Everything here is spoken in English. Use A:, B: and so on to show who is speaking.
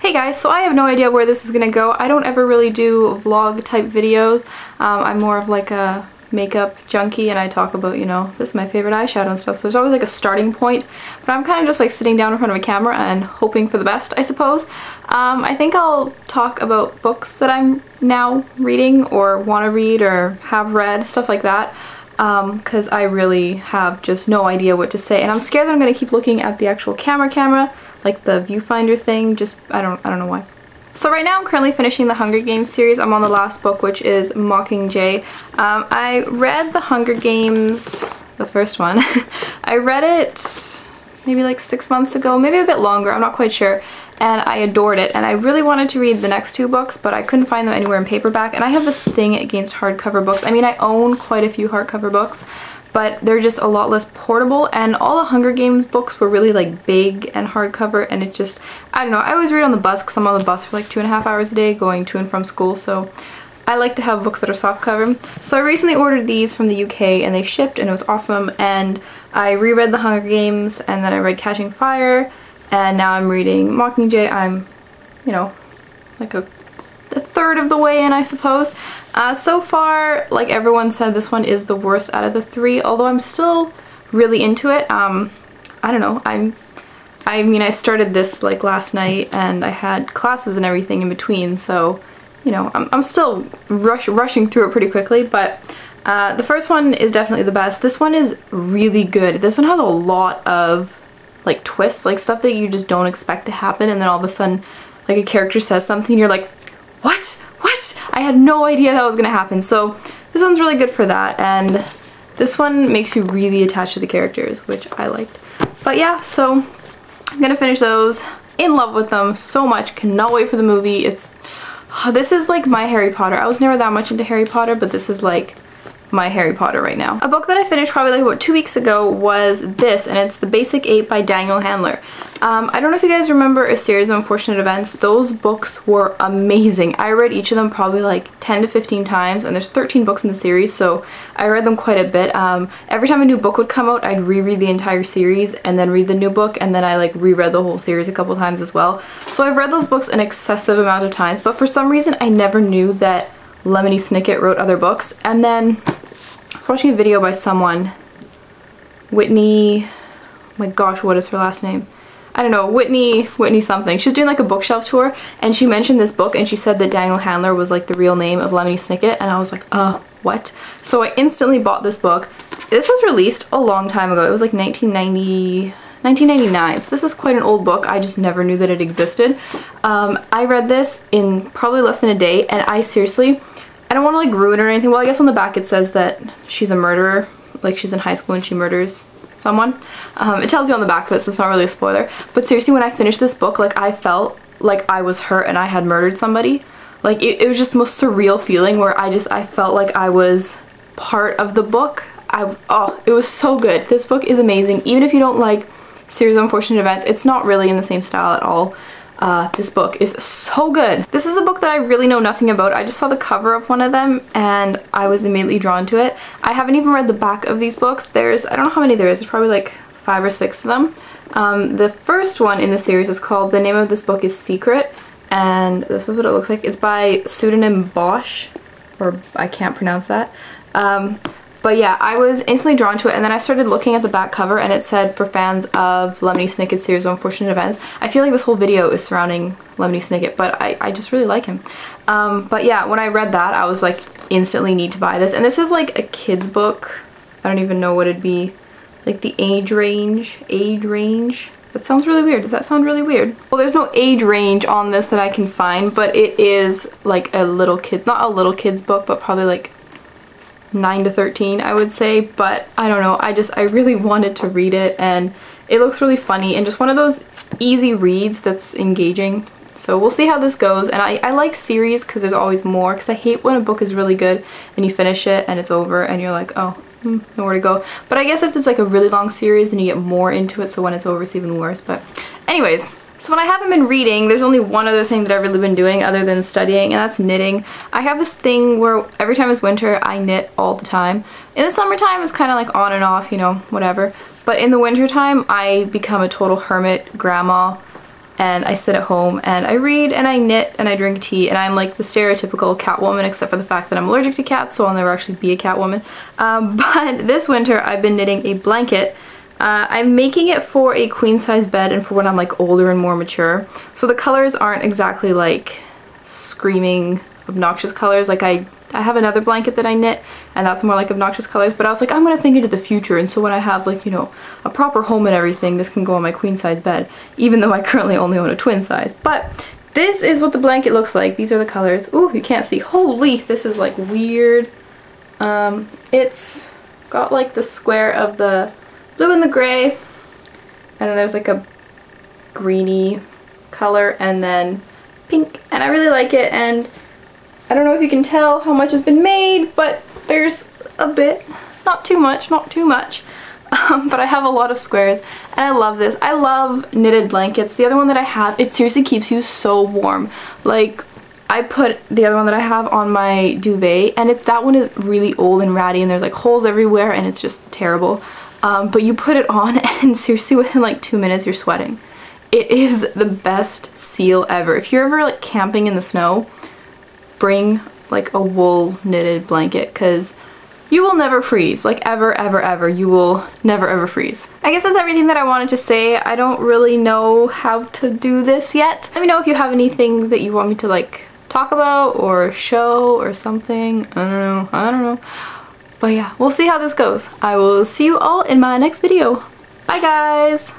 A: Hey guys, so I have no idea where this is gonna go. I don't ever really do vlog type videos. I'm more of like a makeup junkie and I talk about, you know, this is my favorite eyeshadow and stuff, so there's always like a starting point, but I'm kind of just like sitting down in front of a camera and hoping for the best, I suppose. I think I'll talk about books that I'm now reading or want to read or have read, stuff like that, because I really have just no idea what to say, and I'm scared that I'm going to keep looking at the actual camera, like the viewfinder thing. Just I don't know why. So right now I'm currently finishing the Hunger Games series. I'm on the last book, which is Mockingjay. I read the Hunger Games, the first one. I read it maybe like 6 months ago, maybe a bit longer, I'm not quite sure, and I adored it, and I really wanted to read the next two books, but I couldn't find them anywhere in paperback, and I have this thing against hardcover books. I mean, I own quite a few hardcover books, but they're just a lot less portable, and all the Hunger Games books were really like big and hardcover, and it just, I don't know, I always read on the bus because I'm on the bus for like 2.5 hours a day going to and from school, so I like to have books that are softcover. So I recently ordered these from the UK and they shipped and it was awesome, and I reread the Hunger Games and then I read Catching Fire, and now I'm reading Mockingjay. I'm, you know, like a third of the way in, I suppose. So far, like everyone said, this one is the worst out of the three, although I'm still really into it. I don't know, I mean, I started this like last night and I had classes and everything in between, so, you know, I'm still rushing through it pretty quickly, but the first one is definitely the best. This one is really good. This one has a lot of like twists, like stuff that you just don't expect to happen, and then all of a sudden like a character says something, you're like, what? I had no idea that was gonna happen. So this one's really good for that, and this one makes you really attached to the characters, which I liked. But yeah, so I'm gonna finish those. In love with them so much, cannot wait for the movie. This is like my Harry Potter. I was never that much into Harry Potter, but this is like my Harry Potter right now. A book that I finished probably like about 2 weeks ago was this, and it's The Basic 8 by Daniel Handler. I don't know if you guys remember A Series of Unfortunate Events. Those books were amazing. I read each of them probably like 10 to 15 times, and there's 13 books in the series, so I read them quite a bit. Every time a new book would come out, I'd reread the entire series and then read the new book, and then I like reread the whole series a couple times as well. So I've read those books an excessive amount of times, but for some reason I never knew that Lemony Snicket wrote other books. And then I was watching a video by someone, Whitney, oh my gosh, what is her last name? I don't know, Whitney something. She was doing like a bookshelf tour and she mentioned this book and she said that Daniel Handler was like the real name of Lemony Snicket, and I was like, what? So I instantly bought this book. This was released a long time ago. It was like 1999, so this is quite an old book. I just never knew that it existed. I read this in probably less than a day, and I seriously, I don't want to like ruin it or anything. Well, I guess on the back it says that she's a murderer, like she's in high school and she murders someone. It tells you on the back of it, so it's not really a spoiler. But seriously, when I finished this book, like I felt like I was her and I had murdered somebody. Like it was just the most surreal feeling where I felt like I was part of the book. It was so good. This book is amazing. Even if you don't like Series of Unfortunate Events, it's not really in the same style at all. This book is so good. This is a book that I really know nothing about. I just saw the cover of one of them and I was immediately drawn to it. I haven't even read the back of these books. I don't know how many there is. There's probably like 5 or 6 of them. The first one in the series is called, the name of this book is Secret, and this is what it looks like. It's by pseudonym Bosch, or I can't pronounce that. But yeah, I was instantly drawn to it, and then I started looking at the back cover and it said for fans of Lemony Snicket's Series of Unfortunate Events. I feel like this whole video is surrounding Lemony Snicket, but I just really like him. But yeah, when I read that, I was like, instantly need to buy this. And this is like a kid's book. I don't even know what it'd be. Like the age range. That sounds really weird. Does that sound really weird? Well, there's no age range on this that I can find, but it is like a little kid, not a little kid's book, but probably like 9 to 13, I would say. But I don't know, I really wanted to read it, and it looks really funny and just one of those easy reads that's engaging. So we'll see how this goes, and I like series because there's always more, because I hate when a book is really good and you finish it and it's over and you're like, oh, nowhere to go. But I guess if there's like a really long series then you get more into it, so when it's over it's even worse. But anyways, so when I haven't been reading, there's only one other thing that I've really been doing other than studying, and that's knitting. I have this thing where every time it's winter, I knit all the time. In the summertime, it's kind of like on and off, you know, whatever. But in the wintertime, I become a total hermit grandma and I sit at home and I read and I knit and I drink tea, and I'm like the stereotypical cat woman except for the fact that I'm allergic to cats, so I'll never actually be a cat woman. But this winter I've been knitting a blanket. I'm making it for a queen size bed and for when I'm like older and more mature. So the colors aren't exactly like screaming obnoxious colors. Like I have another blanket that I knit and that's more like obnoxious colors, but I was like, I'm gonna think into the future, and so when I have like, you know, a proper home and everything, this can go on my queen size bed, even though I currently only own a twin size. But this is what the blanket looks like. These are the colors. Ooh, you can't see. Holy, this is like weird. It's got like the square of the blue and the gray, and then there's like a greeny color and then pink, and I really like it. And I don't know if you can tell how much has been made, but there's a bit, not too much, not too much. But I have a lot of squares and I love this. I love knitted blankets. The other one that I have, it seriously keeps you so warm. Like, I put the other one that I have on my duvet, and that one is really old and ratty and there's like holes everywhere and it's just terrible. But you put it on and seriously within like 2 minutes you're sweating. It is the best seal ever. If you're ever like camping in the snow, bring like a wool knitted blanket, because you will never freeze. Like ever, ever, ever. You will never, ever freeze. I guess that's everything that I wanted to say. I don't really know how to do this yet. Let me know if you have anything that you want me to like talk about or show or something. I don't know. But yeah, we'll see how this goes. I will see you all in my next video. Bye guys!